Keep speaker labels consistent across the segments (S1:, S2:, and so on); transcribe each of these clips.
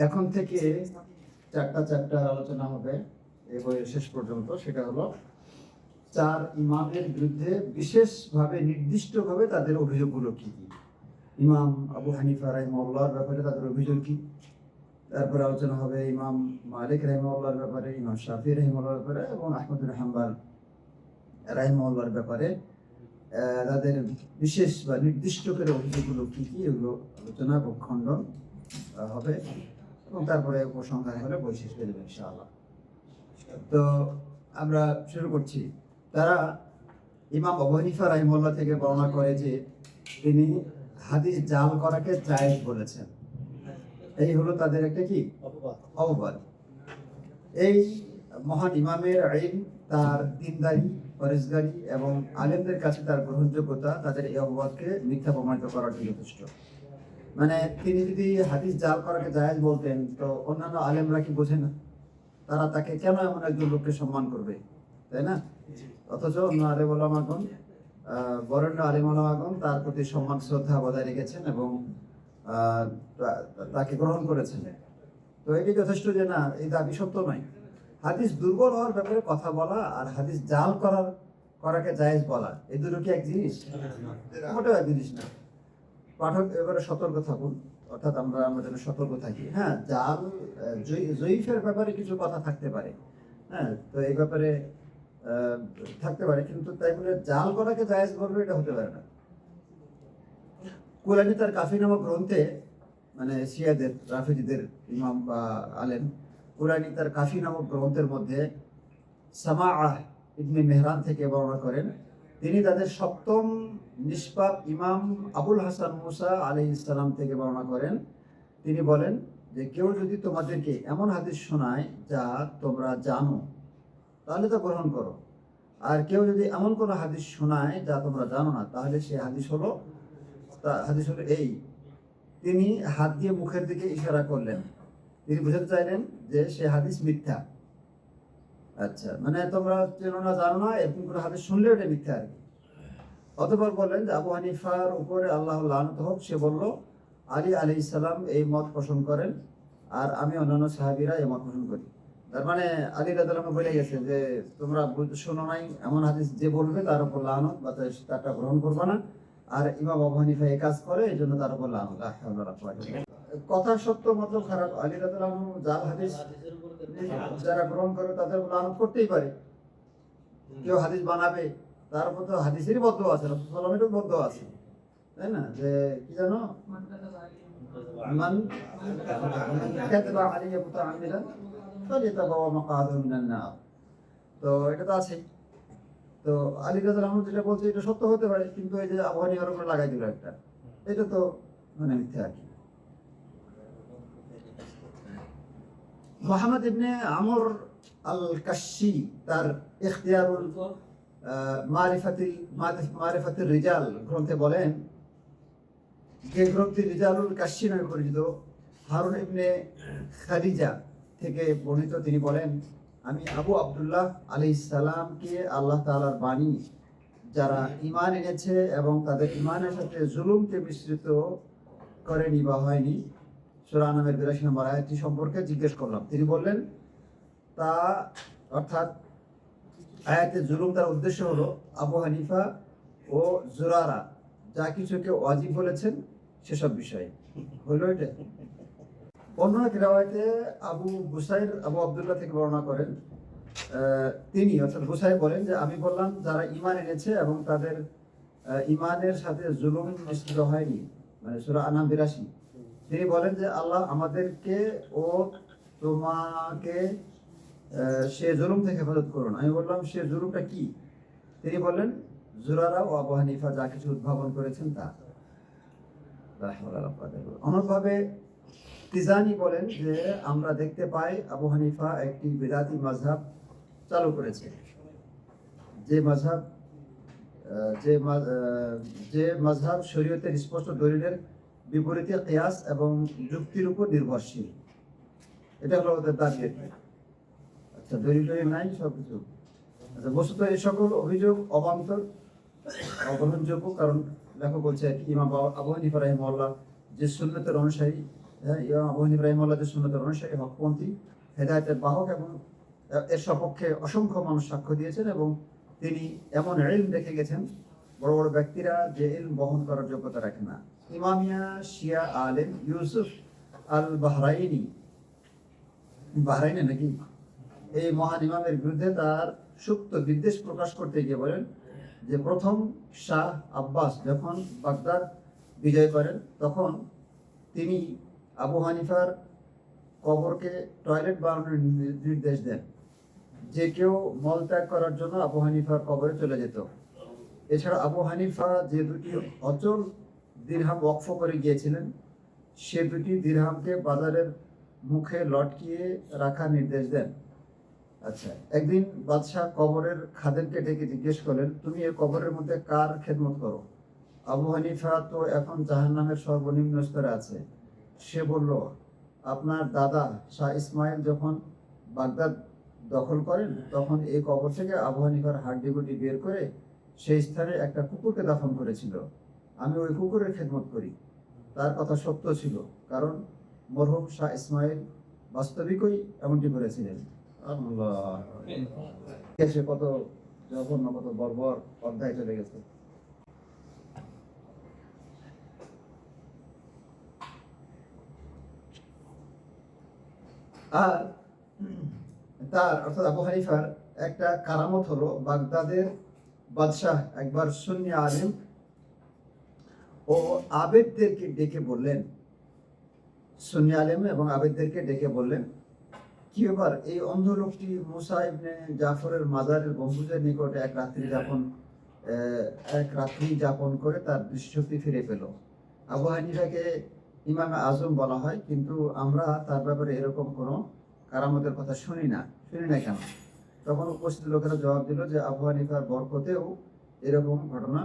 S1: এখন থেকে চারটা চ্যাপ্টার আলোচনা হবে এই বইয়ের শেষ পর্যন্ত। সেটা হলো চার ইমামের বিরুদ্ধে বিশেষভাবে নির্দিষ্টভাবে তাদের অভিযোগগুলো কি কি। ইমাম আবু হানিফা রাহিমাহুল্লাহর ব্যাপারে তাদের অভিযোগ কি, তারপরে আলোচনা হবে ইমাম মালিক রাহিমাহুল্লাহর ব্যাপারে, ইমাম শাফি রাহিমাহুল্লাহর ব্যাপারে এবং আহমদ বিন হাম্বল রাহিমাহুল্লাহর ব্যাপারে তাদের বিশেষ বা নির্দিষ্ট করে অভিযোগগুলো কি কি, এগুলো আলোচনা এবং খণ্ডন হবে এবং তারপরে উপসংহার হলে বই শেষ হয়ে যাবে ইনশাআল্লাহ। তো আমরা শুরু করছি। তারা ইমাম আবু হানিফা রাহিমাহুল্লাহ থেকে বর্ণনা করে যে তিনি হাদিস জাল করাকে জায়েজ বলেছেন। এই হলো তাদের একটা কি অপবাদ। এই মহান ইমামের ইলম, তার দিনদারি, পরেশগারি এবং আলেমদের কাছে তার গ্রহণযোগ্যতা তাদের এই অপবাদকে মিথ্যা প্রমাণিত করার যথেষ্ট। মানে তিনি যদি হাদিস জাল করাকে জায়েজ বলতেন তো অন্যান্য আলেমরা কি বোঝে না? তারা তাকে কেন এমন একজন লোককে সম্মান করবে, তাই না? অথচ অন্য আলেম ওলামাগণ, বরেণ্য আলেম ওলামাগণ তার প্রতি সম্মান শ্রদ্ধা বজায় রেখেছেন এবং তাকে গ্রহণ করেছেন। তো এটি যথেষ্ট যে না, এই দাবি সত্য নয়। হাদিস দুর্বল হওয়ার ব্যাপারে কথা বলা আর হাদিস জাল করাকে জায়েজ বলা, এই দুটো কি এক জিনিস? মোটেও এক জিনিস না। পাঠক এবারে সতর্ক থাকুন, অর্থাৎ আমরা যেন সতর্ক থাকি। হ্যাঁ, জাল জয়ীফের ব্যাপারে কিছু কথা থাকতে পারে, হ্যাঁ, তো এই ব্যাপারে থাকতে পারে, কিন্তু তাই বলে জাল করাকে জায়েজ করবে এটা হতে পারে না। কুলানি তার কাফি নামক গ্রন্থে, মানে শিয়াদের রাফিজিদের ইমাম বা আলেম কুলানি তার কাফি নামক গ্রন্থের মধ্যে সামাআহ ইবনে মেহরান থেকে বর্ণনা করেন। তিনি তাদের সপ্তম নিষ্পাপ ইমাম আবুল হাসান মুসা আলাইহিস সালাম থেকে বর্ণনা করেন। তিনি বলেন যে কেউ যদি তোমাদেরকে এমন হাদিস শোনায় যা তোমরা জানো তাহলে তা গ্রহণ করো, আর কেউ যদি এমন কোনো হাদিস শোনায় যা তোমরা জানো না তাহলে সে হাদিস হলো এই। তিনি হাত দিয়ে মুখের দিকে ইশারা করলেন। তিনি বুঝাতে চাইলেন যে সে হাদিস মিথ্যা। আচ্ছা, মানে তোমরা চেনো না, জানো না, এরকম করে হাদিস শুনলে ওটা মিথ্যা আর কি। অতঃপর বললেন যে আবু হানিফার উপরে আল্লাহ লানত হোক, সে বলল আলী আলাইহিস সালাম এই মত পোষণ করেন আর আমি অন্যান্য সাহাবীরা এই মত পোষণ করি। তার মানে আলী রাদিয়াল্লাহু আনহু বলে গেছে যে তোমরা শোনো নাই এমন হাদিস যে বলবে তার উপর লানত বা তারটা গ্রহণ করবে না, আর ইমাম আবু হানিফা এই কাজ করে এই জন্য তার উপর লানত। কথা সত্য মতলব খারাপ। আলী রাদিয়াল্লাহু আনহু জাল হাদিস যারা গ্রহণ করে তাদের লানত করতেই পারে। কেউ হাদিস বানাবে তার উপর তো হাদিসেরই বদ্ধ আছে, রাসূল সাল্লাল্লাহু আলাইহি ওয়াসাল্লামের বদ্ধ আছে, তাই না? যে কি জানো, মান কাযাবা আলাইহি মুতাআম্মিদান ফালিয়াতাবাওয়া মাকআদাহু মিনান নার। তো এটা তো আছে। তো আলী রাদিয়াল্লাহু আনহু যেটা বলছে এটা সত্য হতে পারে, কিন্তু এই যে আবু হানিফার উপরে লাগাই দিল একটা, এটা তো মানে মিথ্যা আর কি। মুহাম্মদ ইবনে আমর আল কাশি তার ইখতিয়ারুল মারিফাতুর রিজাল গ্রন্থে বলেন, যে গ্রন্থে রিজালুল কাশি নামে পরিচিত, হারুন ইবনে খাদিজা থেকে বর্ণিত, তিনি বলেন আমি আবু আব্দুল্লাহ আলাইহিস সালামকে আল্লাহ তাআলার বাণী যারা ঈমান এনেছে এবং তাদের ঈমানের সাথে জুলুমকে মিশ্রিত করেনি বা হয়নি, সূরা আনামের ৮২ নম্বর আয়াতটি সম্পর্কে জিজ্ঞেস করলাম। তিনি বললেন তা অর্থাৎ আয়াতে জুলুম তার উদ্দেশ্য হলো আবু হানিফা ও জুরারা যা কিছুকে ওয়াজিব বলেছেন সেসব বিষয়ে হলো এটা। অন্য এক রিওয়ায়াতে আবু আব্দুল্লাহ থেকে বর্ণনা করেন, তিনি অর্থাৎ বুসাইর বলেন যে আমি বললাম যারা ঈমান এনেছে এবং তাদের ঈমানের সাথে জুলুম মিশ্রিত হয়নি, মানে সূরা আনাম ৮২। তিনি বলেন যে আল্লাহ আমাদেরকে ও তোমাকে সে জুলুম থেকে হেফাজত করুন। আমি বললাম সে জুলুমটা কি? তিনি বললেন জুরারা ও আবু হানিফা যা কিছু উদ্ভাবন করেছেন তা। অনুরূপভাবে তিজানি বলেন যে আমরা দেখতে পাই আবু হানিফা একটি বিদাতি মাযহাব চালু করেছে, যে মাযহাব শরীয়তের স্পষ্ট দলিলের বিপরীতে কিয়াস এবং যুক্তির উপর নির্ভরশীল। এটা হলো ওদের দাবি। আচ্ছা, দলিল নাই সবকিছু। আচ্ছা, বস্তুত এই সকল অভিযোগ অবান্তর, অগ্রহণযোগ্য, কারণ লেখক বলছে ইমাম আবু হানিফা রাহিমাহুল্লাহ যে সুন্নতের অনুসারী ইমাম আবু হানিফা রাহিমাহুল্লাহ যে সুন্নতের অনুসারী, হকপন্থী, হেদায়েতের বাহক, এবং এর সপক্ষে অসংখ্য মানুষ সাক্ষ্য দিয়েছেন, এবং তিনি এমন ইলম রেখে গেছেন বড় বড় ব্যক্তিরা যে ইলম বহন করার যোগ্যতা রাখে না। ইমামিয়া শিয়া আলেম ইউসুফ আল বাহরাইনি, বাহরাইনে নাকি, এই মহান ইমামের বিরুদ্ধে তার সুপ্ত বিদ্বেষ প্রকাশ করতে গিয়ে বলেন যে প্রথম শাহ আব্বাস যখন বাগদাদ বিজয় করেন তখন তিনি আবু হানিফার কবরকে টয়লেট বানানোর নির্দেশ দেন। যে কেউ মলত্যাগ করার জন্য আবু হানিফার কবরে চলে যেত। এছাড়া আবু হানিফা যে দুটি অচল দিরহাম ওয়াকফ করে গিয়েছিলেন, সে দুটি দিরহামকে বাজারের মুখে লটকিয়ে রাখার নির্দেশ দেন। আচ্ছা, একদিন বাদশাহ কবরের খাদেমকে ডেকে জিজ্ঞেস করলেন, তুমি এই কবরের মধ্যে কার খেদমত করো? আবু হানিফা তো এখন জাহান্নামের সর্বনিম্ন স্তরে আছে। সে বলল, আপনার দাদা শাহ ইসমাইল যখন বাগদাদ দখল করেন তখন এই কবর থেকে আবু হানিফার হাড্ডিগুটি বের করে সেই স্থানে একটা কুকুরকে দাফন করেছিল। আমি ওই কুকুরের খেদমত করি। তার কথা সত্য ছিল, কারণ মরহুম শাহ ইসমাইল বাস্তবিকই এমনটি করেছিলেন। সে কত জঘন্য, কত বর্বর অধ্যায় চলে গেছে। আর তার অর্থাৎ আবু হানিফার একটা কারামত হলো, বাগদাদের বাদশাহ একবার সুন্নি আলিম ও আবেদদেরকে ডেকে বললেন, সুন্নি আলিম এবং আবেদদেরকে ডেকে বললেন, কি ব্যাপার, এই অন্ধ লোকটি মুসা ইবনে জাফরের মাজারের গম্বুজের নিকটে এক রাত্রি যাপন করে তার দৃষ্টিশক্তি ফিরে পেল। আবু হানিফাকে ইমামে আজম বলা হয়, কিন্তু আমরা তার ব্যাপারে এরকম কোনো কারামতের কথা শুনি না কেন? তখন উপস্থিত লোকেরা জবাব দিল যে আবু হানিফার বরকতেও এরকম ঘটনা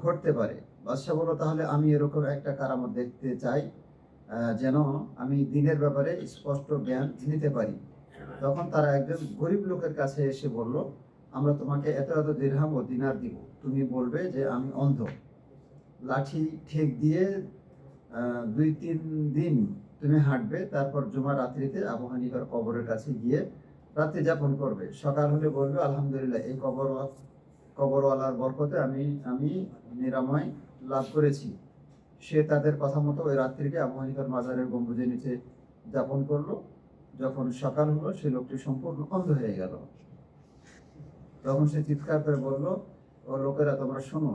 S1: ঘটতে পারে। বাদশাহ বলল, তাহলে আমি এরকম একটা কারামত দেখতে চাই, যেন আমি দিনের ব্যাপারে স্পষ্ট জ্ঞান নিতে পারি। তখন তারা একজন গরিব লোকের কাছে এসে বলল, আমরা তোমাকে এত এত দিরহাম ও দিনার দিব, তুমি বলবে যে আমি অন্ধ। লাঠি ঠেক দিয়ে 2-3 দিন তুমি হাঁটবে, তারপর জুমার রাত্রিতে আবু হানিফার কবরের কাছে গিয়ে রাত্রি যাপন করবে। সকাল হলে বলবে, আলহামদুলিল্লাহ, এই কবরওয়ালার বরকতে আমি নিরাময় লাভ করেছি। সে তাদের কথা মতো ওই রাত্রিকে আবু হানিফার মাজারের গম্বুজের নিচে যাপন করলো। যখন সকাল হলো, সে লোকটি সম্পূর্ণ অন্ধ হয়ে গেল। তখন সে চিৎকার করে বলল, ও লোকেরা, তোমরা শোনো,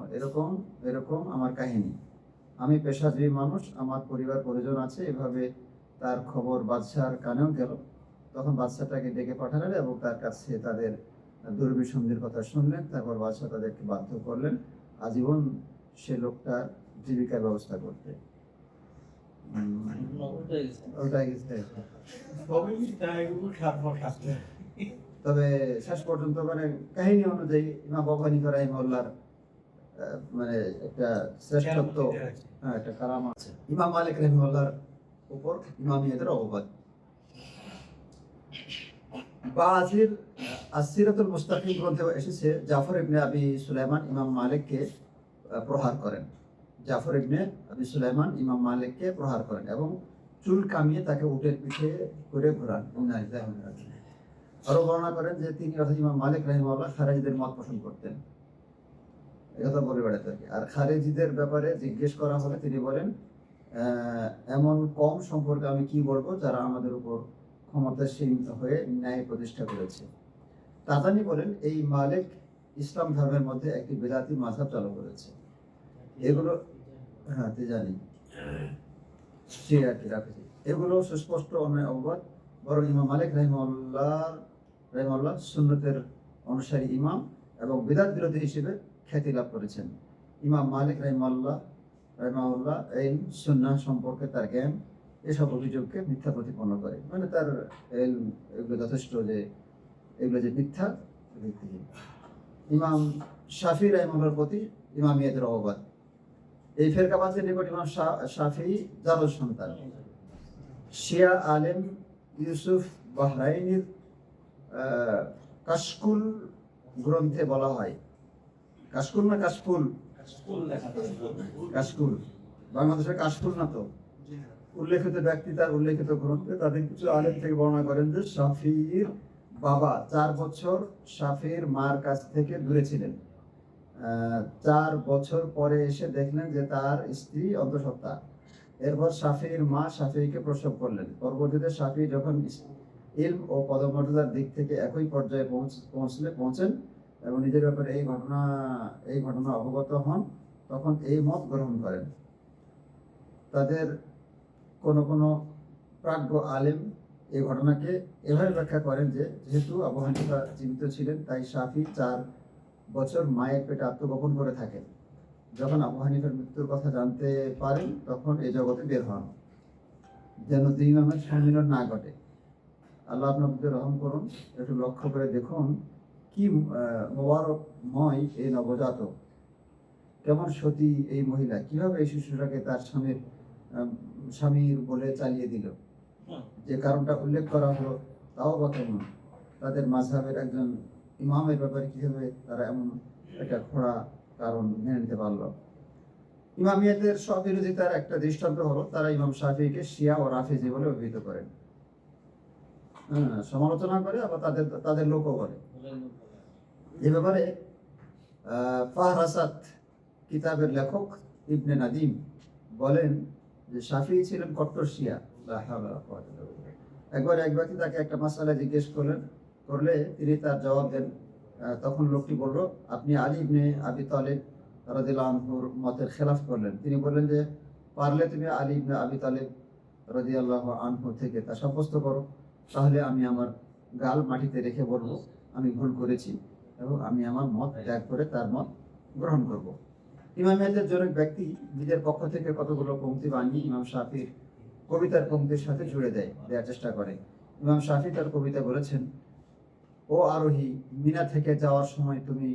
S1: এরকম আমার কাহিনী। আমি পেশাজীবী মানুষ, আমার পরিবার পরিজন আছে। এভাবে তার খবর বাদশার কানেও গেল। তখন বাদশাটাকে ডেকে পাঠালেন এবং তার কাছে তাদের দুর্বিসন্ধির কথা শুনলেন। তারপর বাদশাহ তাদেরকে বাধ্য করলেন আজীবন সে লোকটার জীবিকার ব্যবস্থা করতে। তবে শেষ পর্যন্ত মানে কাহিনী অনুযায়ী ইমাম আবু হানিফা রাহিমাহুল্লাহর মানে একটা শ্রেষ্ঠত্ব, একটা কারাম আছে। ইমাম মালিক রাহিমাহুল্লাহর উপর ইমামিয়তের অববাদ। বাজির আসিরাতুল মুস্তাকিম গ্রন্থে এসেছে, জাফর ইবনে আবি সুলাইমান ইমাম মালিককে প্রহার করেন। জাফর ইবনে আবি সুলাইমান ইমাম মালিককে প্রহার করেন এবং চুল কামিয়ে তাকে উটের পিঠে করে ঘোরান। আরো বর্ণনা করেন যে তিনি অর্থাৎ ইমাম মালিক রাহিমাহুল্লাহ খারেজিদের মত পোষণ করতেন, একথা বলে বেড়াতেন। আর খারেজিদের ব্যাপারে জিজ্ঞেস করা হলে তিনি বলেন, এমন কম সম্পর্কে আমি কি বলবো যারা আমাদের উপর ক্ষমতাসীন হয়ে ন্যায় প্রতিষ্ঠা করেছে। তাজানি বলেন, এই মালিক ইসলাম ধর্মের মধ্যে একটি বেদাতি মাযহাব চালু করেছে। এগুলো জানি এগুলো সুস্পষ্ট অন্যায় অববাদ। বরং ইমাম মালিক রাহিমাহুল্লাহ সুন্নতের অনুসারী ইমাম এবং বিদআত বিরোধী হিসেবে খ্যাতি লাভ করেছেন। ইমাম মালিক রাহিমাহুল্লাহ এই সুন্নাহ সম্পর্কে তার জ্ঞান এসব অভিযোগকে মিথ্যা প্রতিপন্ন করে, মানে তার এগুলো যথেষ্ট যে এগুলো যে মিথ্যা। ইমাম শাফি রাহিমাহুল্লাহর প্রতি ইমামিয়তের অববাদ। এই ফেরকাবাজের নিকট ইমাম শাফি জারজ সন্তান। শিয়া আলেম ইউসুফ বাহরাইনির কাশকুল গ্রন্থে বলা হয়, কাশকুল না কাশফুল? কাশকুল, বাংলাদেশের কাশফুল না তো? উল্লেখিত ব্যক্তি তার উল্লেখিত গ্রন্থে তাদের কিছু আলেম থেকে বর্ণনা করেন যে শাফির বাবা 4 বছর শাফির মার কাছ থেকে দূরে ছিলেন। 4 বছর পরে এসে দেখলেন যে তার স্ত্রী অন্তঃসত্ত্বা। এরপর শাফির মা শাফিকে প্রসব করলেন। পরবর্তীতে শাফি যখন ইলম ও পদমর্যাদার দিক থেকে একই পর্যায়ে পৌঁছেন এবং নিজের ব্যাপারে এই ঘটনা অবগত হন, তখন এই মত গ্রহণ করেন। তাদের কোনো প্রাজ্ঞ আলেম এই ঘটনাকে এভাবে ব্যাখ্যা করেন যে যেহেতু আবু হানিফা জীবিত ছিলেন, তাই শাফি 4 বছর মায়ের পেটে আত্মগোপন করে থাকেন। যখন আবু হানিফার মৃত্যুর কথা জানতে পারেন, তখন এই জগতে বের হন, যেন দুই ইমামের সম্মিলন না ঘটে। আল্লাহ আপনাদের রহম করুন। একটু লক্ষ্য করে দেখুন কি মোবারকময় এই নবজাতক, কেমন সতী এই মহিলা, কিভাবে এই শিশুটাকে তার স্বামীর বলে চালিয়ে দিল। যে কারণটা উল্লেখ করা হলো তাও বা কেমন, তাদের মাযহাবের একজন ইমামের ব্যাপারে কিভাবে তারা এমন একটা খোঁড়া কারণ মেনে নিতে পারলো। ইমামিয়াতের স্ববিরোধিতার একটা দৃষ্টান্ত হলো তারা ইমাম শাফিকে শিয়া ও রাফিজি বলে অভিহিত করেন। সমালোচনা করে, আবার তাদের লোকও করে। এ ব্যাপারে ফাহরাসাত কিতাবের লেখক ইবনে নাদিম বলেন যে শাফি ছিলেন কট্টর শিয়া। একবার এক ব্যক্তি তাকে একটা মাসআলা জিজ্ঞেস করলে তিনি তার জবাব দেন। তখন লোকটি বলল, আপনি আলী ইবনে আবি তালিব রাদিয়াল্লাহু আনহুর মতের খেলাফ করলেন। তিনি বললেন যে পারলে তুমি আলী ইবনে আবি তালিব রাদিয়াল্লাহু আনহু থেকে তা সাব্যস্ত করো, তাহলে আমি আমার গাল মাটিতে রেখে বলবো আমি ভুল করেছি এবং আমি আমার মত ত্যাগ করে তার মত গ্রহণ করব। ইমামিয়াতের জনক ব্যক্তি নিজের পক্ষ থেকে কতগুলো পংক্তি বানিয়ে ইমাম শাফির কবিতার পংক্তির সাথে জুড়ে দেওয়ার চেষ্টা করে। ইমাম শাফি তার কবিতা বলেছেন, ও আরোহী, মিনা থেকে যাওয়ার সময় তুমি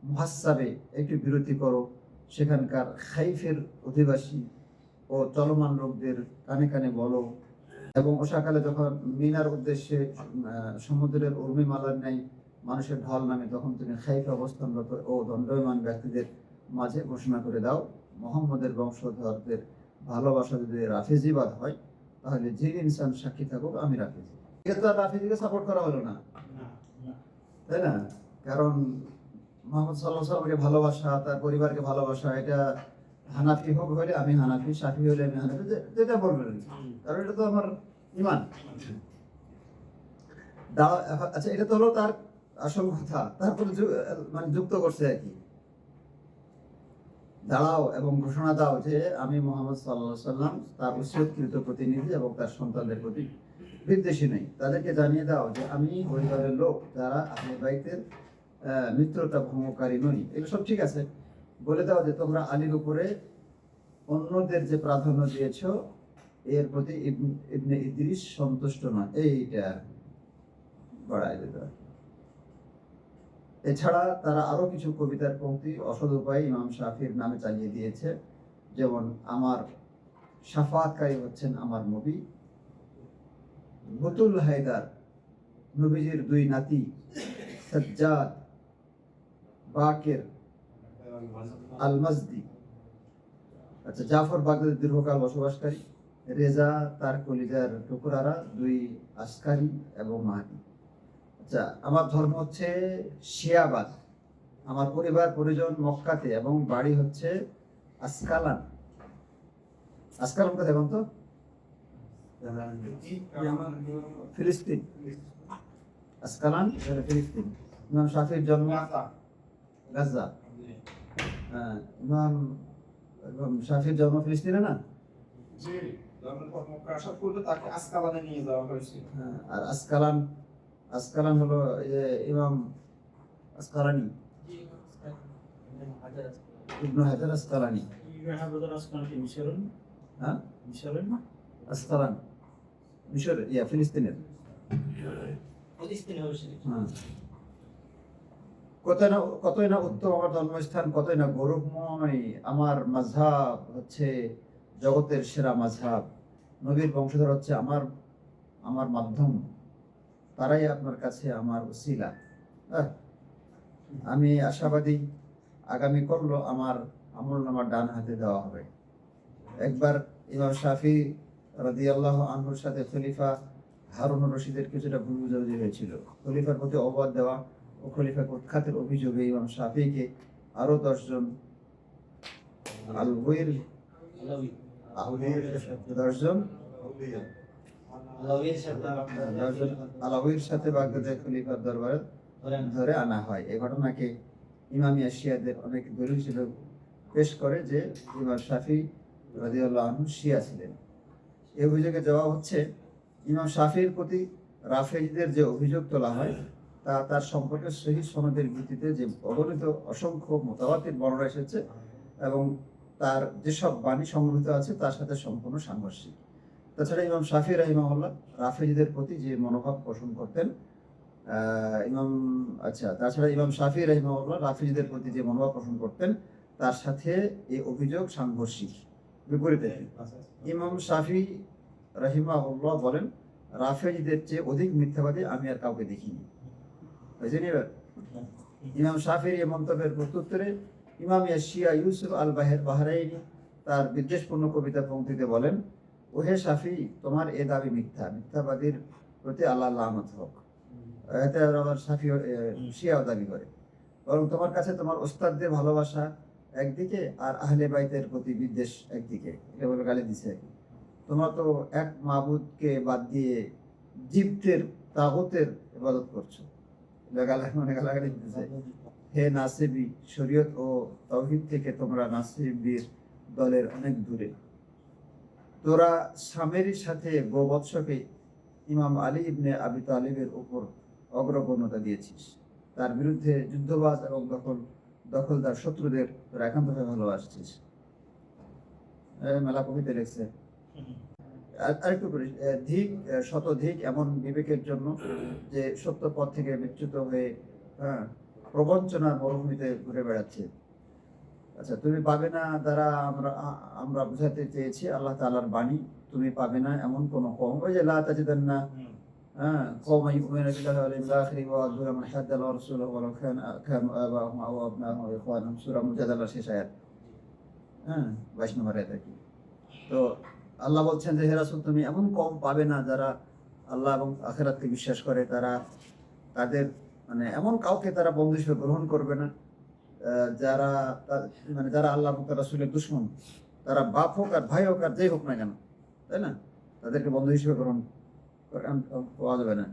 S1: মুহাসাবে একটু বিরতি করো। সেখানকার খাইফের অধিবাসী ও চলমান লোকদের কানে কানে বলো, এবং ওষাকালে যখন মিনার উদ্দেশ্যে সমুদ্রের উর্মিমালার ন্যায় মানুষের ঢল নামে, তখন তুমি খাইফে অবস্থানরত ও দণ্ডায়মান ব্যক্তিদের মাঝে ঘোষণা করে দাও, মোহাম্মদের বংশধরদের ভালোবাসা যদি রাফিজিবাদ হয়, তাহলে যে ইনসান সাক্ষী থাকুক আমি রাফিজি। এটা তো আর রাফিজিকে সাপোর্ট করা হলো না, তাই না? কারণ মোহাম্মদ সাল্লাল্লাহু আলাইহি ওয়াসাল্লামকে ভালোবাসা, তার পরিবারকে ভালোবাসা, এটা হানাফি হোক হলে আমি হানাফি, শাফি হলে আমি হানাফি, যেটা বলবেন, কারণ এটা তো আমার ইমান। আচ্ছা, এটা তো হলো তার আসল কথা। তারপরে মানে যুক্ত করছে আর কি, দাঁড়াও এবং ঘোষণা দাও যে আমি মুহাম্মদ সাল্লাল্লাহু আলাইহি ওয়াসাল্লাম তার উসিয়তকৃত প্রতিনিধি এবং তার সন্তানদের প্রতি বিদ্বেষী নই। তাদেরকে জানিয়ে দাও যে আমি ওই দলের লোক যারা আহলে বাইতের মিত্রতা ভঙ্গকারী নই। এগুলো সব ঠিক আছে। বলে দাও যে তোমরা আলীর উপরে অন্যদের যে প্রাধান্য দিয়েছো এর প্রতি ইবনে ইদ্রিস সন্তুষ্ট নয়। এইটা বাড়াই দিতে। এছাড়া তারা আরো কিছু কবিতার পংক্তি অসৎ উপায়ে ইমাম শাফির নামে চালিয়ে দিয়েছে, যেমন আমার শাফাআতকারী হচ্ছেন আমার নবী, বুতুল হায়দার নবীজির 2 নাতি, সাজ্জাদ, বাকের, আল মাজদি, আচ্ছা জাফর বাগদাদের দীর্ঘকাল বসবাসকারী, রেজা তার কলিজার টুকরারা, 2 আসকারি এবং মাহাদি। আচ্ছা, আমার ধর্ম হচ্ছে শিয়াবাদ, আমার পরিবার পরিজন মক্কাতে এবং বাড়ি হচ্ছে আসকালান। আসকালান কোথায় বলতো? ফিলিস্তিন। আসকালান ফিলিস্তিন। ইমাম শাফির জন্ম গাজা। ইমাম শাফির জন্ম ফিলিস্তিনে না? আর আসকালান হলো ইমাম আসকালানি, ইবনে হাজার আসকালানি। হ্যাঁ, আসকালান মিশর, ফিলিস্তিনের। কতই না উত্তম আমার জন্মস্থান, কতই না গৌরবময় আমার মাযহাব হচ্ছে জগতের সেরা মাযহাব। নবীর বংশধর হচ্ছে আমার মাধ্যম, তারাই আপনার কাছে আমার উসিলা। আমি আশাবাদী আগামী করলো আমার আমলনামা ডান হাতে দেওয়া হবে। একবার ইমাম শাফি রাদিয়াল্লাহু আনহুর সাথে খলিফা হারুন রশিদের কিছুটা ভুল বুঝাবুঝি হয়েছিল। খলিফার প্রতি অবাদ দেওয়া ও খলিফাকে উৎখাতের অভিযোগে ইমাম শাফিকে আরো 10 জন আলহুইর 10 জন আলাউইর সাথে বাগদাদের খলিফার দরবারে ধরে আনা হয়। এই ঘটনাকে ইমামিয়া শিয়াদের অনেক দলিল হিসেবে পেশ করে যে ইমাম শাফি রাদিয়াল্লাহু আনহু শিয়া ছিলেন। এই অভিযোগে জবাব হচ্ছে, ইমাম শাফির প্রতি রাফেজিদের যে অভিযোগ তোলা হয় তা তার সম্পর্কে সহিহ সনদের ভিত্তিতে যে অগণিত অসংখ্য মুতাওয়াতির বর্ণনা এসেছে এবং তার যেসব বাণী সংগৃহীত আছে তার সাথে সম্পূর্ণ সাংঘর্ষিক। তাছাড়া ইমাম শাফি রাহিমাহুল্লাহ রাফেজিদের প্রতি যে মনোভাব পোষণ করতেন, তাছাড়া ইমাম শাফি রাহিমাহুল্লাহ রাফেজিদের প্রতি যে মনোভাব পোষণ করতেন তার সাথে এই অভিযোগ সাংঘর্ষিক। বিপরীতে ইমাম শাফি রাহিমাহুল্লাহ বলেন, রাফেজিদের চেয়ে অধিক মিথ্যাবাদী আমি আর কাউকে দেখিনি। বুঝলেন? এবার ইমাম শাফির এই মন্তব্যের প্রত্যুত্তরে ইমাম শিয়া ইউসুফ আল বাহরাইনি তার বিদ্বেষপূর্ণ কবিতা পংক্তিতে বলেন, ওহে শাফি, তোমার এ দাবি মিথ্যা, মিথ্যাবাদীর প্রতি আল্লাহ লানত হোক। এতে আবার শাফি শিয়াও দাবি করে, বরং তোমার কাছে তোমার ওস্তাদদের ভালোবাসা একদিকে আর আহলে বাইতের প্রতি বিদ্বেষ একদিকে, এটা বলে গালি দিছে। তোমরা তো এক মাবুদকে বাদ দিয়ে জিবদের তাগুতের ইবাদত করছো। গালাগালি দিতেছে, হে নাসিবি, শরীয়ত ও তাওহীদ থেকে তোমরা নাসিবির দলের অনেক দূরে। তোরা সামেরির সাথে গোবৎসকে ইমাম আলী ইবনে আবি তালিবের উপর অগ্রগণ্যতা দিয়েছিস। তার বিরুদ্ধে যুদ্ধবাজ এবং দখলদার শত্রুদের তোরা একান্তভাবে ভালোবাসছিস। মেলা কবিতা লিখছে। আরেকটু ধিক শতধিক এমন বিবেকের জন্য যে সত্য পথ থেকে বিচ্যুত হয়ে প্রবঞ্চনার মরুভূমিতে ঘুরে বেড়াচ্ছে। আচ্ছা, তুমি পাবে না দ্বারা আমরা বুঝাতে চেয়েছি আল্লাহ তাআলার বাণী, তুমি পাবে না এমন কোন কওম, ওই যে লা তাজিদান্না কওমা ইউমিনুনা বিল্লাহি ওয়াল ইয়াউমিল আখির ওয়া ইয়াদুনা মান হাদ্দাল্লাহু ওয়া রাসূলুহু ওয়া লাউ কানু আবাহুম আও আবনাহুম আও ইখওয়ানুহুম, সূরা মুজাদালার শেষ আয়াত, 22 নম্বর আয়াত। তো আল্লাহ বলছেন যে হে রাসূল, তুমি এমন কওম পাবে না যারা আল্লাহ এবং আখিরাতকে বিশ্বাস করে, তারা তাদের এমন কাউকে তারা বন্ধু হিসেবে গ্রহণ করবে না যারা যারা আল্লাহ এবং তার রাসূলের দুশমন, তারা বাপ হোক আর ভাই হোক আর যেই হোক না কেন, তাই না, তাদেরকে বন্ধু হিসেবে গ্রহণ পাওয়া যাবে না।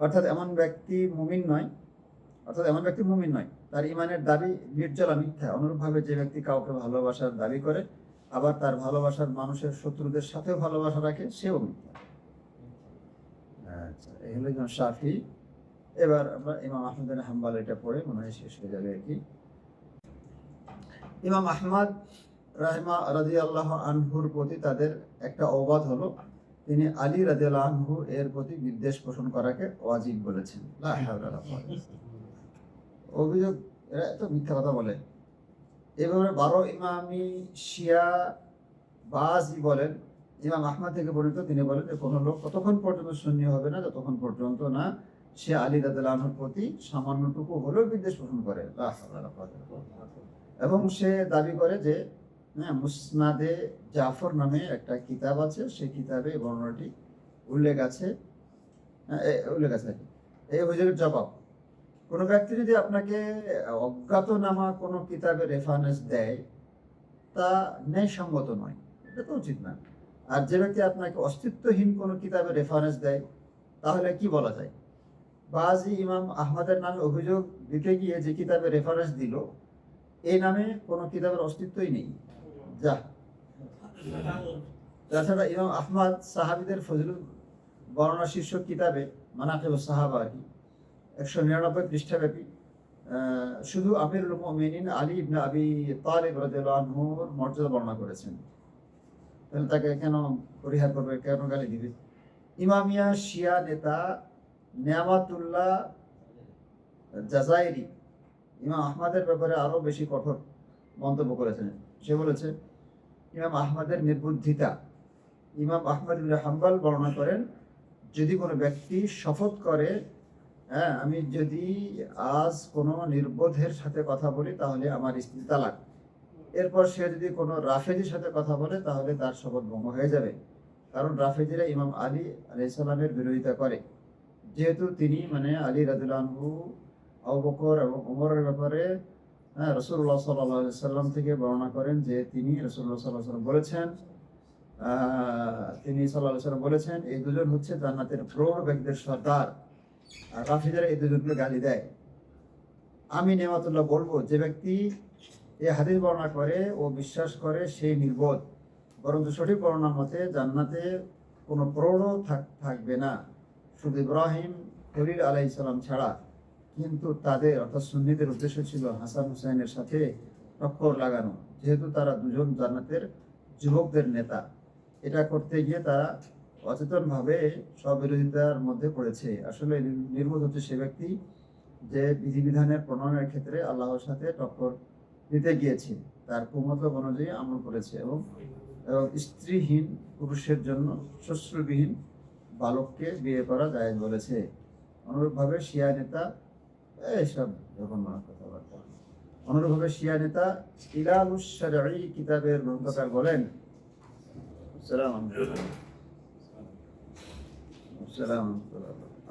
S1: অর্থাৎ এমন ব্যক্তি মুমিন নয়, তার ইমানের দাবি নির্জলা মিথ্যা। অনুরূপভাবে যে ব্যক্তি কাউকে ভালোবাসার দাবি করে আবার তার ভালোবাসার মানুষের শত্রুদের সাথেও ভালোবাসা রাখে, সেও মিথ্যা। আচ্ছা, এই হলো ইমাম শাফি। এবার আমরা ইমাম আহমদ বিন হাম্বল, এটা পড়ে মনে হয় শেষ হয়ে যাবে আর কি। ইমাম আহমদ রাদিয়াল্লাহু আনহুর প্রতি তাদের একটা অবাদ হলো, তিনি আলী রাদিয়াল্লাহু আনহু এর প্রতি বিদ্বেষ পোষণ করাকে ওয়াজিব বলেছেন। অভিযোগ, এরা এত মিথ্যা কথা বলে। এভাবে 12 ইমামি শিয়া বাজি বলেন, ইমাম আহমদ থেকে বর্ণিত, তিনি বলেন যে কোনো লোক ততক্ষণ পর্যন্ত সুন্নি হবে না যতক্ষণ পর্যন্ত না সে আলী রাদিয়াল্লাহু আনহুর প্রতি সামান্যটুকু হলেও বিদ্বেষ পোষণ করে, এবং সে দাবি করে যে মুসনাদে জাফর নামে একটা কিতাব আছে, সেই কিতাবে বর্ণনাটি উল্লেখ আছে। এই অভিযোগের জবাব, কোনো ব্যক্তি যদি আপনাকে অজ্ঞাতনামা কোনো কিতাবের রেফারেন্স দেয় তা ন্যায়সঙ্গত নয়, এটা তো উচিত না। আর যে ব্যক্তি আপনাকে অস্তিত্বহীন কোনো কিতাবের রেফারেন্স দেয় তাহলে কি বলা যায়? বাজি ইমাম আহমদের নামে অভিযোগ দিতে গিয়ে যে কিতাবের রেফারেন্স দিল, এই নামে কোনো কিতাবের অস্তিত্বই নেই। তাছাড়া ইমাম আহমদ সাহাবীদের ফজিলত বর্ণনা শীর্ষক কিতাবে মানাকিবুস সাহাবা 199 পৃষ্ঠাব্যাপী শুধু আমিরুল মুমিনিন আলী ইবনে আবি তালিব রাদিয়াল্লাহু আনহুর মর্যাদা বর্ণনা করেছেন। তাহলে তাকে কেন পরিহার করবে, কেন গালি দিবে? ইমামিয়া শিয়া নেতা নিয়ামাতুল্লাহ জাজাইরি ইমাম আহমদের ব্যাপারে আরো বেশি কঠোর মন্তব্য করেছেন। সে বলেছে, ইমাম আহমদের নির্বুদ্ধিতা। ইমাম আহমদ বিন হাম্বল বর্ণনা করেন, যদি কোনো ব্যক্তি শপথ করে, আমি যদি আজ কোনো নির্বোধের সাথে কথা বলি তাহলে আমার স্ত্রী তালাক, এরপর সে যদি কোনো রাফেজির সাথে কথা বলে তাহলে তার শপথ ভঙ্গ হয়ে যাবে, কারণ রাফেজিরা ইমাম আলী আলাইহিস সালামের বিরোধিতা করে, যেহেতু তিনি মানে আলী রাদিয়াল্লাহু আনহু, আবু বকর এবং ওমরের ব্যাপারে রাসূলুল্লাহ সাল্লাল্লাহু আলাইহি সাল্লাম থেকে বর্ণনা করেন যে তিনি রাসূলুল্লাহ সাল্লাল্লাহু আলাইহি সাল্লাম বলেছেন, তিনি সাল্লাল্লাহু আলাইহি সাল্লাম বলেছেন এই দুজন হচ্ছে জান্নাতের প্রৌঢ় ব্যক্তিদের সর্দার। আর রাফেজিরা এই দুজনকে গালি দেয়। আমি নেমাতুল্লাহ বলবো, যে ব্যক্তি এই হাদিস বর্ণনা করে ও বিশ্বাস করে সেই নির্বোধ, বরং সঠিক বর্ণনা মতে জান্নাতে কোনো প্রৌঢ় থাকবে না, শুধু ইব্রাহিম খলিল আলাইহিস সালাম ছাড়া। কিন্তু তাদের অর্থাৎ সুন্নিদের উদ্দেশ্য ছিল হাসান হুসাইনের সাথে টক্কর লাগানো, যেহেতু তারা দুজন জান্নাতের যুবকদের নেতা। এটা করতে গিয়ে তারা অচেতনভাবে স্ববিরোধিতার মধ্যে পড়েছে। আসলে নির্বোধ হচ্ছে সে ব্যক্তি যে বিধিবিধানের প্রণয়নের ক্ষেত্রে আল্লাহর সাথে টক্কর দিতে গিয়েছে, তার কুমতলব অনুযায়ী আমল করেছে এবং স্ত্রীহীন পুরুষের জন্য শ্বশ্রুবিহীন বালককে বিয়ে করা জায়েজ বলেছে। অনুরূপভাবে শিয়া নেতা এইসব কথাবার্তা অনুরূপভাবে শিয়া নেতা ইলালুশ শারঈ কিতাবের গ্রন্থকার বলেন,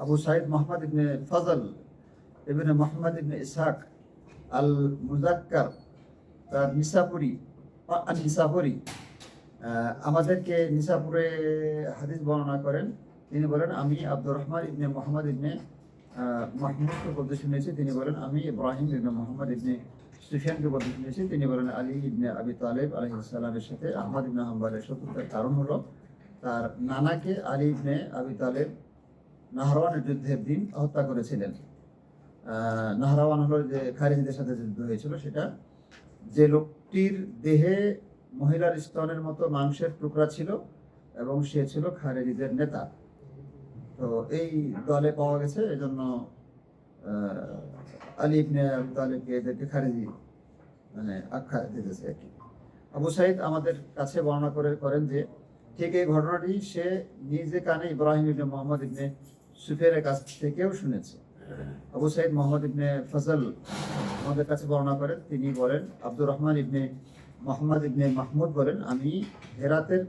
S1: আবু সাইদ মোহাম্মদ ইবনে ফজল ইবনে মোহাম্মদ ইবনে ইসহাক আল মুজাক্কার তার নিসাপুরি আমাদেরকে নিসাপুরে হাদিস বর্ণনা করেন। তিনি বলেন, আমি আব্দুর রহমান ইবনে মোহাম্মদ ইবনে মাহমুদকে বলতে শুনেছি। তিনি বলেন, আমি ইব্রাহিম ইবনে মোহাম্মদ ইবনে সুফিয়ানকে বলতে শুনেছি। তিনি বলেন, আলী ইবনে আবি তালেব আলাইহিস সালামের সাথে আহমদ ইবনে হাম্বলের শত্রুতার কারণ হলো তার নানাকে আলী ইবনে আবি তালেব নাহরাওয়ানের যুদ্ধের দিন হত্যা করেছিলেন। নাহরাওয়ান হলো যে খারিজিদের সাথে যুদ্ধ হয়েছিল, সেটা যে লোকটির দেহে মহিলার স্তনের মতো মাংসের টুকরা ছিল এবং সে ছিল খারিজিদের নেতা। তো এই দলে পাওয়া গেছে, এজন্য আলী ইবনে আবি তালেবকে এদেরকে খারিজি মানে আখ্যা দিতেছে আর কি। আবু সাইদ আমাদের কাছে বর্ণনা করেন যে ঠিক এই ঘটনাটি সে নিজে কানে ইব্রাহিম ইবনে মোহাম্মদ ইবনে সুফিয়ানের কাছ থেকেও শুনেছে। আবু সাইদ মোহাম্মদ ইবনে ফজল আমাদের কাছে বর্ণনা করেন। তিনি বলেন, আব্দুর রহমান ইবনে মোহাম্মদ ইবনে মাহমুদ বলেন, আমি হেরাতের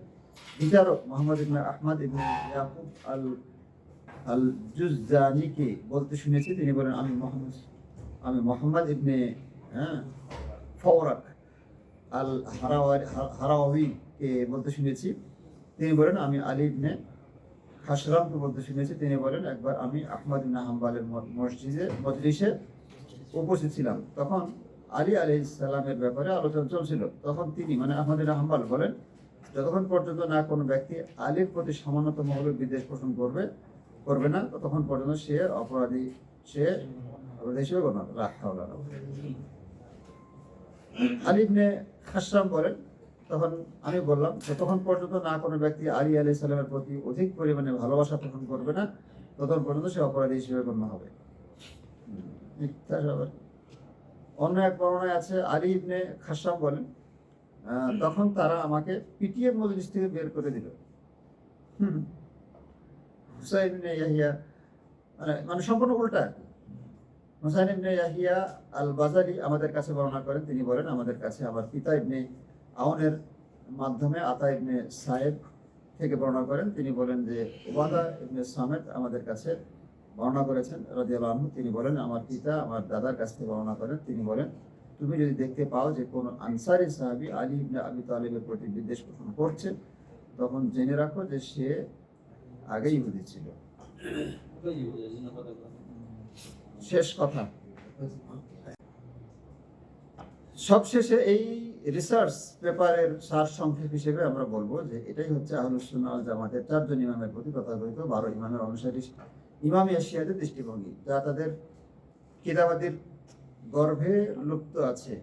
S1: বিচারক মোহাম্মদ ইবনে আহমদ ইবনে ইয়াকুব আল জুজজানিকে বলতে শুনেছি। তিনি বলেন, আমি মোহাম্মদ ইবনে ফওরাক আল হারাওয়াইকে বলতে শুনেছি। তিনি বলেন, আমি আলী ইবনে খাশরামকে বলতে শুনেছি। তিনি বলেন, একবার আমি আহমদ ইবনে হাম্বলের মজলিসে উপস্থিত ছিলাম, তখন আলী আলাইহিস সালামের ব্যাপারে আলোচনা চলছিল। তখন তিনি মানে আহমদ ইবনে হাম্বল বলেন, যতক্ষণ পর্যন্ত না কোনো ব্যক্তি আলীর প্রতি সামান্যতম হলেও বিদ্বেষ পোষণ করবে না, ততক্ষণ পর্যন্ত সে অপরাধী হিসেবে গণ্য হবে। আলী ইবনে খাশরাম বলেন, তখন আমি বললাম, যতক্ষণ পর্যন্ত না কোনো ব্যক্তি আলী আলাইহিস সালামের প্রতি অধিক পরিমাণে ভালোবাসা পোষণ করবে না, ততক্ষণ পর্যন্ত সে অপরাধী হিসেবে গণ্য হবে। অন্য এক বর্ণনায় আছে, আলী ইবনে খাশরাম বলেন, তখন তারা আমাকে পিটিএম মজলিস থেকে বের করে দিল। হুসাইন ইবনে ইয়াহিয়া মানে সম্পূর্ণ উল্টা। হুসাইন ইবনে ইয়াহিয়া আল বাজারি আমাদের কাছে বর্ণনা করেন। তিনি বলেন, আমাদের কাছে আমার পিতা ইবনে আউনের মাধ্যমে আতা ইবনে সায়েদ থেকে বর্ণনা করেন। তিনি বলেন যে উবাদা ইবনে সামেত আমাদের কাছে বর্ণনা করেছেন রাদিয়াল্লাহু আনহু। তিনি বলেন, আমার পিতা আমার দাদার কাছ থেকে বর্ণনা করেন। তিনি বলেন, তুমি যদি দেখতে পাও যে কোনো আনসারি সাহাবী আলী ইবনে আবি তালেবের প্রতি বিদ্বেষ পোষণ করছে, তখন জেনে রাখো যে সে আগেই ইহুদি ছিল। শেষ কথা, সবশেষে এই রিসার্চ পেপারের সার সংক্ষেপ হিসেবে আমরা বলবো যে এটাই হচ্ছে আহলুস সুন্নাহ ওয়াল জামাতের 4 জন ইমামের প্রতি তথাকথিত 12 ইমামের অনুসারী ইমামি শিয়াদের দৃষ্টিভঙ্গি, যা তাদের কিতাবাদির গর্ভে লুপ্ত আছে।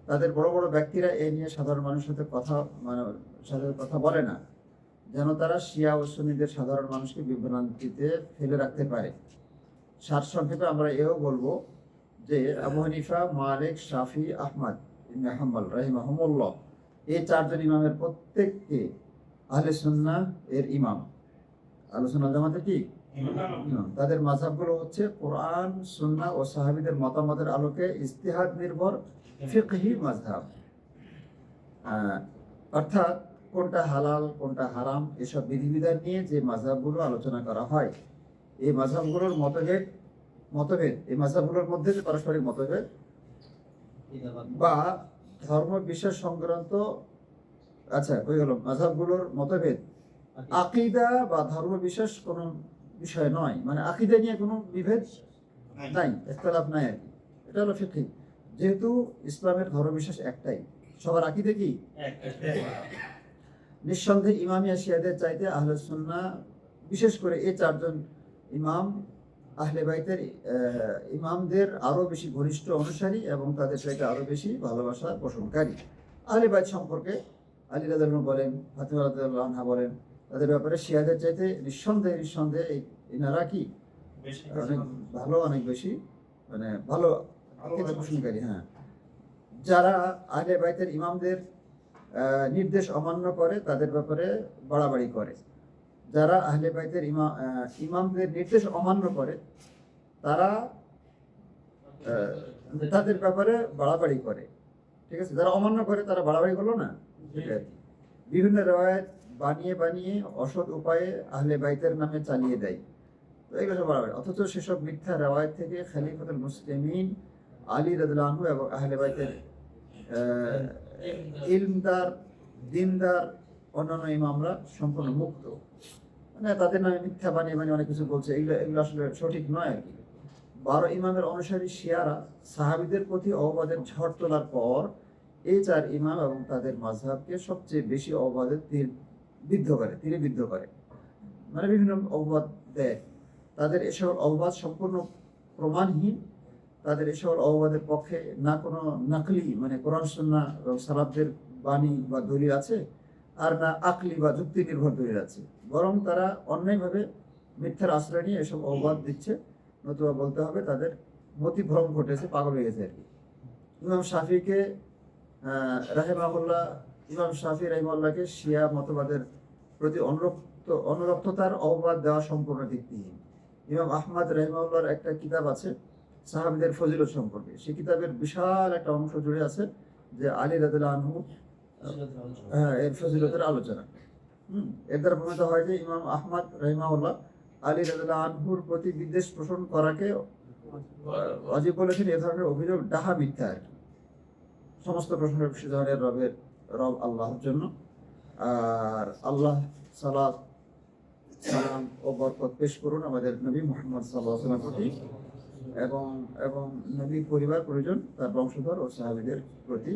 S1: তাদের বড় বড় ব্যক্তিরা এ নিয়ে সাধারণ মানুষের সাথে কথা বলে না, যেন তারা শিয়া ও সুন্নিদের সাধারণ মানুষকে বিভ্রান্তিতে ফেলে রাখতে পারে। সার সংক্ষেপে আমরা এও বলবো যে আবু হানিফা, মালিক, শাফি, আহমদ ইবনে হাম্বল রাহিমাহুমুল্লাহ এই 4 জন ইমামের প্রত্যেককে আহলে সুন্নাহ এর ইমাম। আহলে সুন্নাহ জামাতের কি ইমাম। তাদের মাযহাবগুলো হচ্ছে কোরআন, সুন্নাহ ও সাহাবীদের মতামতের আলোকে ইজতিহাদ নির্ভর ফিকহি মাযহাব। অর্থাৎ কোনটা হালাল কোনটা হারাম এসব বিধিবিধান নিয়ে যে মাযহাবগুলো আলোচনা করা হয়, এই মাযহাবগুলোর মতভেদ এই মাযহাবগুলোর মধ্যে যে পারস্পরিক মতভেদ বা ধর্ম বিশ্বাস সংক্রান্ত, আচ্ছা হয়ে গেল মাযহাবগুলোর মতভেদ, আকীদা বা ধর্ম বিশ্বাস কোনো বিষয় নয়, মানে আকীদা নিয়ে কোনো বিভেদ নাই, ইখতিলাফ নাই আর কি। এটা হলো ফিকহ। যেহেতু ইসলামের ধর্ম বিশ্বাস একটাই, সবার আকীদা কি নিঃসন্দেহে ইমামিয়া শিয়াদের চাইতে আহলে সুন্নাহ, বিশেষ করে এই চারজন ইমাম আহলে বাইতের ইমামদের আরো বেশি ঘনিষ্ঠ অনুসারী এবং তাদের চাইতে আরো বেশি ভালোবাসা পোষণকারী। আহলে বাইত সম্পর্কে আলী রাদিয়াল্লাহু আনহু বলেন, ফাতিমা রাদিয়াল্লাহু আনহা বলেন, তাদের ব্যাপারে শিয়াদের চাইতে নিঃসন্দেহে এনারা কি অনেক ভালো, অনেক বেশি মানে ভালো আকীদা পোষণকারী। হ্যাঁ, যারা আহলে বাইতের ইমামদের নির্দেশ অমান্য করে তাদের ব্যাপারে বাড়াবাড়ি করে, যারা আহলে বাইতের ইমামদের নির্দেশ অমান্য করে তারা তাদের ব্যাপারে বাড়াবাড়ি করে। ঠিক আছে, যারা অমান্য করে তারা বাড়াবাড়ি করলো না, সেটা আর কি। বিভিন্ন রেওয়ায়েত বানিয়ে অসৎ উপায়ে আহলে বাইতের নামে চালিয়ে দেয়, তো এগুলো সব বাড়াবাড়ি। অথচ সেসব মিথ্যা রেওয়ায়েত থেকে খলিফাতুল মুসলিমিন আলী রাদিয়াল্লাহু আনহু এবং আহলে বাইতের ইলমদার দিনদার অন্যান্য ইমামরা সম্পূর্ণ মুক্ত। মানে তাদের নামে মিথ্যা বানিয়ে অনেক কিছু বলছে, এগুলো আসলে সঠিক নয় আর কি। 12 ইমামের অনুসারী শিয়ারা সাহাবীদের প্রতি অবাদের ঝড় তোলার পর এই 4 ইমাম এবং তাদের মাযহাবকে সবচেয়ে বেশি অবাদের তীরে বিদ্ধ করে, মানে বিভিন্ন অবাদ দেয়। তাদের এসব অবাদ সম্পূর্ণ প্রমাণহীন, তাদের এসব অবাদের পক্ষে না কোনো নাকলি মানে কোরআন সুন্নাহ এবং সালাফদের বাণী বা দলিল আছে, আর না আকলি বা যুক্তি নির্ভর দলিল আছে, বরং তারা অন্যায়ভাবে মিথ্যার আশ্রয় নিয়ে এসব অবাদ দিচ্ছে। নতুবা বলতে হবে তাদের মতিভ্রম ঘটেছে, পাগল হয়ে গেছে আর কি। ইমাম শাফিকে ইমাম শাফি রাহিমাহুল্লাহকে শিয়া মতবাদের প্রতি অনুরক্ততার অবাদ দেওয়া সম্পূর্ণ ভিত্তিহীন। ইমাম আহমদ রাহিমাহুল্লাহর একটা কিতাব আছে সাহাবীদের ফজিলত সম্পর্কে, সেই কিতাবের বিশাল একটা অংশ জুড়ে আছে যে আলী রাদিয়াল্লাহু আনহু এর ফজিলতের আলোচনা। এর দ্বারা প্রমাণিত হয় যে ইমাম আহমদ রাহিমাহুল্লাহ আলী রাদিয়াল্লাহু আনহুর প্রতি বিদ্বেষ পোষণ করাকে ওয়াজিব বলেছেন। এ ধরনের অভিযোগ ডাহা মিথ্যা আর কি। সমস্ত প্রশংসা রব আল্লাহর জন্য, আর আল্লাহ সালাত সালাম ও বরকত পেশ করুন আমাদের নবী মুহাম্মদ সাল্লাল্লাহু আলাইহি ওয়াসাল্লামের প্রতি এবং নবীর পরিবার পরিজন তার বংশধর ও সাহাবীদের প্রতি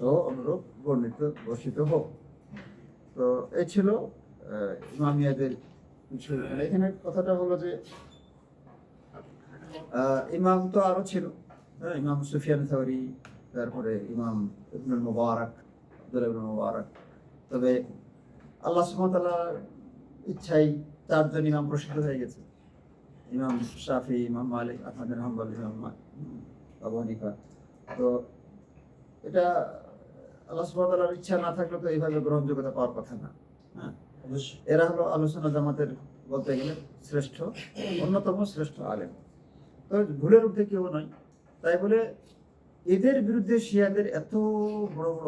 S1: ও অনুরূপ বর্ষিত হোক। তো এই ছিল ইমামিয়াদের কিছু। এখানে কথাটা হলো যে ইমাম তো আরো ছিল, ইমাম সুফিয়ান থাওরি, তারপরে ইমাম ইবনুল মুবারক, আব্দুল্লাহ ইবনুল মুবারক। তবে আল্লাহ সুবহানাহু ওয়া তাআলার ইচ্ছায় 4 জন ইমাম প্রসিদ্ধ হয়ে গেছে, ইমাম শাফি, ইমাম মালিক, আহমদ বিন হাম্বল, ইমাম আবু হানিফা। তো এটা আল্লাহ সুবহানাহু ওয়া তাআলার ইচ্ছা না থাকলে তো এইভাবে গ্রহণযোগ্যতা পাওয়ার কথা না। হ্যাঁ, এরা হলো আলোচনা জামাতের বলতে গেলে অন্যতম শ্রেষ্ঠ আলেম। তো ভুলের ঊর্ধ্বে কেউ নয়, তাই বলে এদের বিরুদ্ধে শিয়াদের এত বড় বড়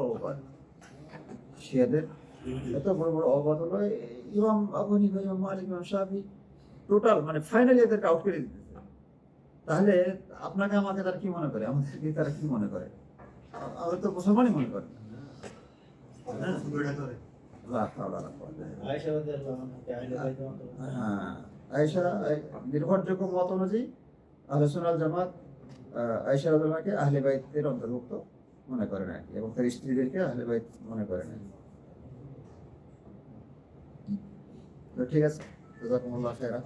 S1: অবাদ, হলো ইমাম আবু হানিফা, ইমাম মালিক, ইমাম শাফি টোটাল মানে ফাইনালি এদেরকে আউট করে দিতেছে। তাহলে আপনাকে আমাকে তারা কি মনে করে, আমাদেরকে তারা কি মনে করে? আমরা তো মুসলমানই মনে করে। আয়েশা নির্ভরযোগ্য মত অনুযায়ী আহলে সুন্নাত জামাত আয়েশা রাদিয়াল্লাহু আনহাকে আহলে বাইতের অন্তর্ভুক্ত মনে করে না এবং তার স্ত্রীদেরকে আহলে বাইত মনে করে না। তো ঠিক আছে, জাযাকুমুল্লাহু খাইরান।